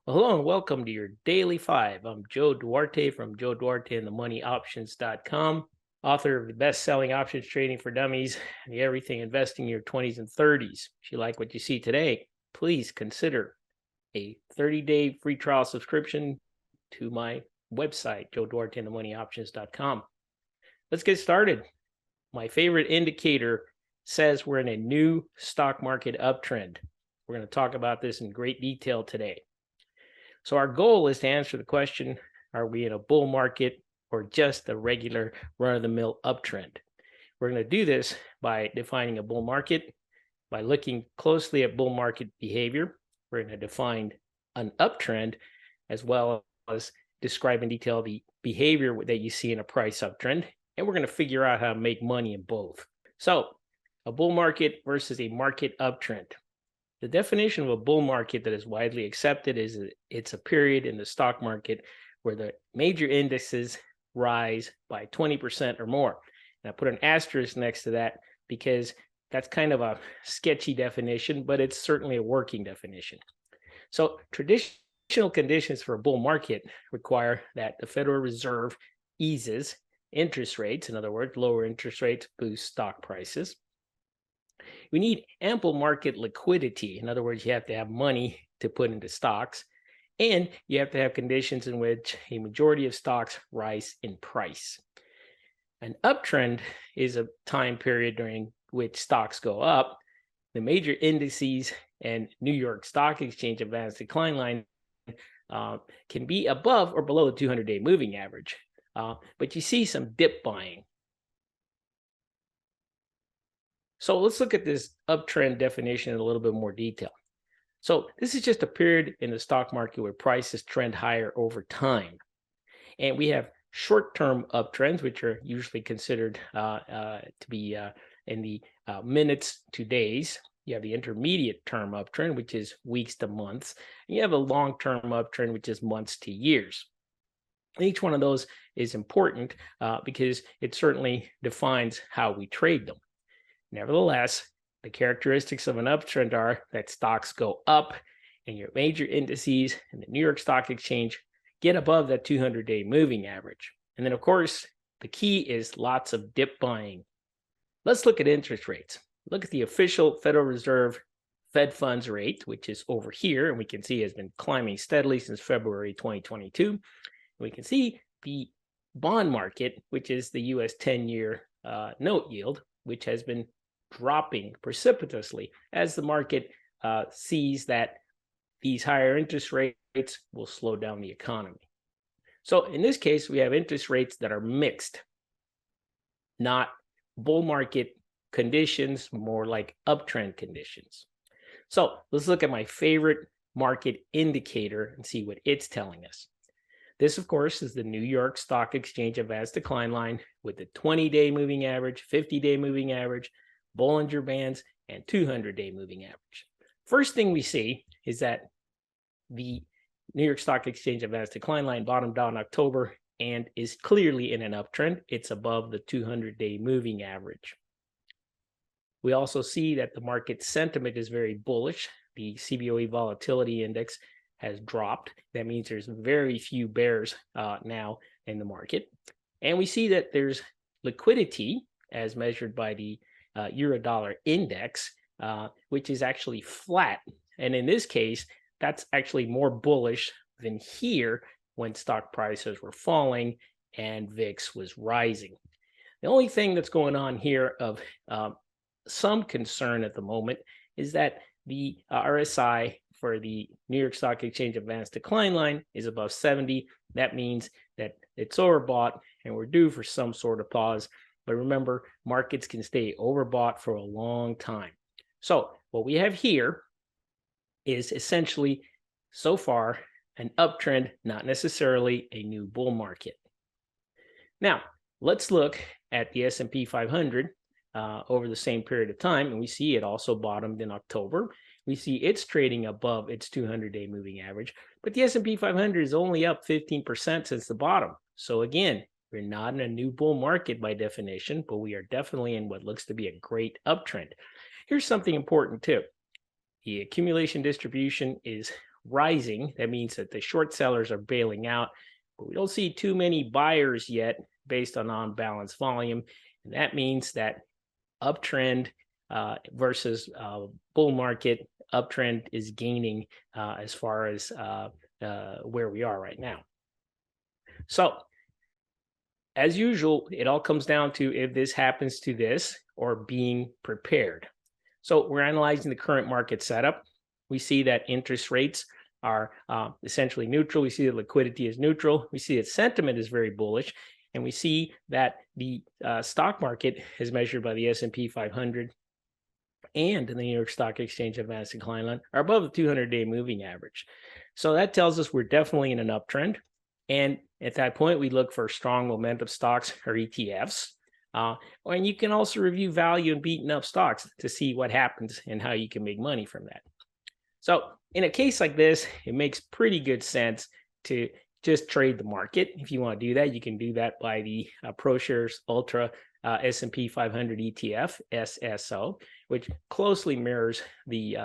Well, hello and welcome to your Daily Five. I'm Joe Duarte from Joe Duarte and the MoneyOptions.com, author of the best-selling Options Trading for Dummies, the Everything Investing in Your 20s and 30s. If you like what you see today, please consider a 30-day free trial subscription to my website, Joe Duarte and the MoneyOptions.com. Let's get started. My favorite indicator says we're in a new stock market uptrend. We're going to talk about this in great detail today. So our goal is to answer the question, are we in a bull market or just a regular run-of-the-mill uptrend? We're going to do this by defining a bull market, by looking closely at bull market behavior. We're going to define an uptrend, as well as describe in detail the behavior that you see in a price uptrend. And we're going to figure out how to make money in both. So a bull market versus a market uptrend. The definition of a bull market that is widely accepted is it's a period in the stock market where the major indices rise by 20% or more. And I put an asterisk next to that because that's kind of a sketchy definition, but it's certainly a working definition. So traditional conditions for a bull market require that the Federal Reserve eases interest rates. In other words, lower interest rates boost stock prices. We need ample market liquidity. In other words, you have to have money to put into stocks, and you have to have conditions in which a majority of stocks rise in price. An uptrend is a time period during which stocks go up. The major indices and New York Stock Exchange advanced decline line can be above or below the 200-day moving average, but you see some dip buying. So let's look at this uptrend definition in a little bit more detail. So this is just a period in the stock market where prices trend higher over time. And we have short-term uptrends, which are usually considered to be in the minutes to days. You have the intermediate term uptrend, which is weeks to months. And you have a long-term uptrend, which is months to years. Each one of those is important because it certainly defines how we trade them. Nevertheless, the characteristics of an uptrend are that stocks go up and your major indices and the New York Stock Exchange get above that 200-day moving average. And then, of course, the key is lots of dip buying. Let's look at interest rates. Look at the official Federal Reserve Fed funds rate, which is over here, and we can see has been climbing steadily since February 2022. We can see the bond market, which is the US 10-year note yield, which has been dropping precipitously as the market sees that these higher interest rates will slow down the economy. So in this case, we have interest rates that are mixed, not bull market conditions, more like uptrend conditions. So let's look at my favorite market indicator and see what it's telling us. This, of course, is the New York Stock Exchange advanced decline line with the 20-day moving average, 50-day moving average, Bollinger Bands, and 200-day moving average. First thing we see is that the New York Stock Exchange advanced decline line bottomed out in October and is clearly in an uptrend. It's above the 200-day moving average. We also see that the market sentiment is very bullish. The CBOE volatility index has dropped. That means there's very few bears now in the market. And we see that there's liquidity as measured by the Euro-dollar index, which is actually flat. And in this case, that's actually more bullish than here when stock prices were falling and VIX was rising. The only thing that's going on here of some concern at the moment is that the RSI for the New York Stock Exchange advanced decline line is above 70. That means that it's overbought and we're due for some sort of pause. But remember, markets can stay overbought for a long time. So what we have here is essentially, so far, an uptrend, not necessarily a new bull market. Now, let's look at the S&P 500 over the same period of time, and we see it also bottomed in October. We see it's trading above its 200-day moving average, but the S&P 500 is only up 15% since the bottom. So again, we're not in a new bull market by definition, but we are definitely in what looks to be a great uptrend. Here's something important too. The accumulation distribution is rising. That means that the short sellers are bailing out, but we don't see too many buyers yet based on balance volume. And that means that uptrend versus bull market, uptrend is gaining as far as where we are right now. So as usual, it all comes down to if this happens to this or being prepared. So we're analyzing the current market setup. We see that interest rates are essentially neutral. We see that liquidity is neutral. We see that sentiment is very bullish. And we see that the stock market is measured by the S&P 500 and the New York Stock Exchange Advanced Decline Line are above the 200-day moving average. So that tells us we're definitely in an uptrend. And at that point, we look for strong momentum stocks or ETFs. And you can also review value and beaten up stocks to see what happens and how you can make money from that. So in a case like this, it makes pretty good sense to just trade the market. If you want to do that, you can do that by the ProShares Ultra S&P 500 ETF, SSO, which closely mirrors the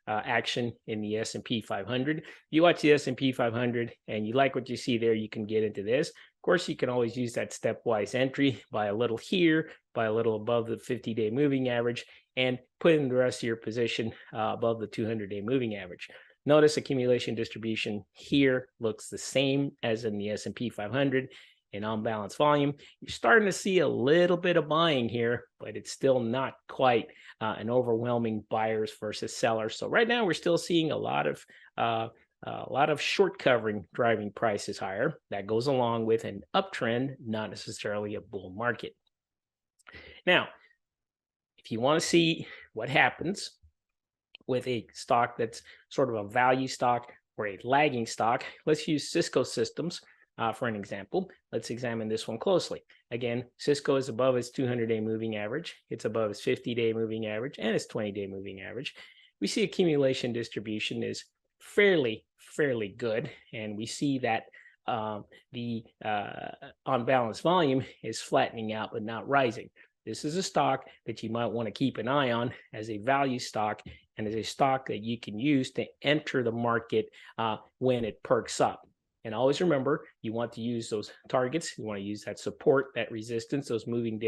action in the S&P 500. You watch the S&P 500 and you like what you see there, you can get into this. Of course, you can always use that stepwise entry, buy a little here, buy a little above the 50-day moving average, and put in the rest of your position above the 200-day moving average. Notice accumulation distribution here looks the same as in the S&P 500 and on balance volume. You're starting to see a little bit of buying here, but it's still not quite an overwhelming buyers versus sellers. So right now we're still seeing a lot of short covering driving prices higher. That goes along with an uptrend, not necessarily a bull market. Now, if you want to see what happens with a stock that's sort of a value stock or a lagging stock, let's use Cisco Systems for an example. Let's examine this one closely. Again, Cisco is above its 200-day moving average. It's above its 50-day moving average and its 20-day moving average. We see accumulation distribution is fairly good, and we see that the on balance volume is flattening out but not rising. This is a stock that you might want to keep an eye on as a value stock and as a stock that you can use to enter the market when it perks up. And always remember, you want to use those targets. You want to use that support, that resistance, those moving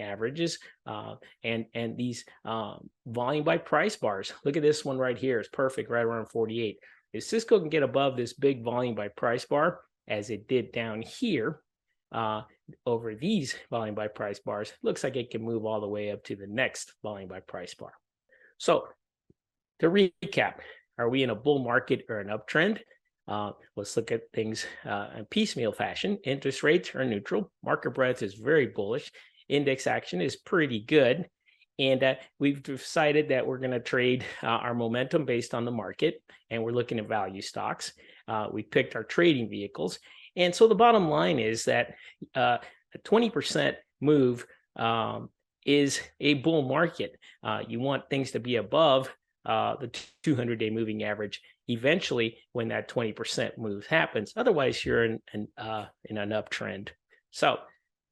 averages, and these volume by price bars. Look at this one right here. It's perfect, right around 48. If Cisco can get above this big volume by price bar, as it did down here, over these volume by price bars, looks like it can move all the way up to the next volume by price bar. So to recap, are we in a bull market or an uptrend? Let's look at things in piecemeal fashion. Interest rates are neutral. Market breadth is very bullish. Index action is pretty good. And we've decided that we're going to trade our momentum based on the market. And we're looking at value stocks. We picked our trading vehicles. And so the bottom line is that a 20% move is a bull market. You want things to be above the 200-day moving average eventually when that 20% move happens. Otherwise, you're in an uptrend. So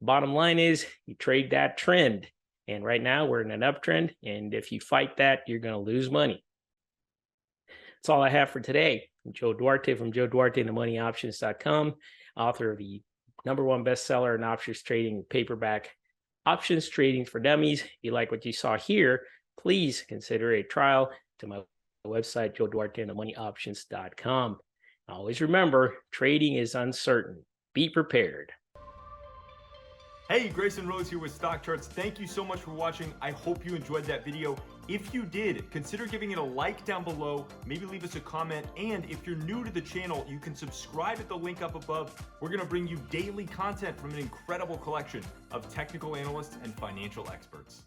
bottom line is you trade that trend. And right now we're in an uptrend. And if you fight that, you're going to lose money. That's all I have for today. I'm Joe Duarte from Duarte and themoneyoptions.com, author of the #1 bestseller in options trading paperback, Options Trading for Dummies. If you like what you saw here, please consider a trial to my website, Joe Duarte and themoneyoptions.com. Always remember, trading is uncertain. Be prepared. Hey, Grayson Rose here with StockCharts. Thank you so much for watching. I hope you enjoyed that video. If you did, consider giving it a like down below, maybe leave us a comment, and if you're new to the channel, you can subscribe at the link up above. We're gonna bring you daily content from an incredible collection of technical analysts and financial experts.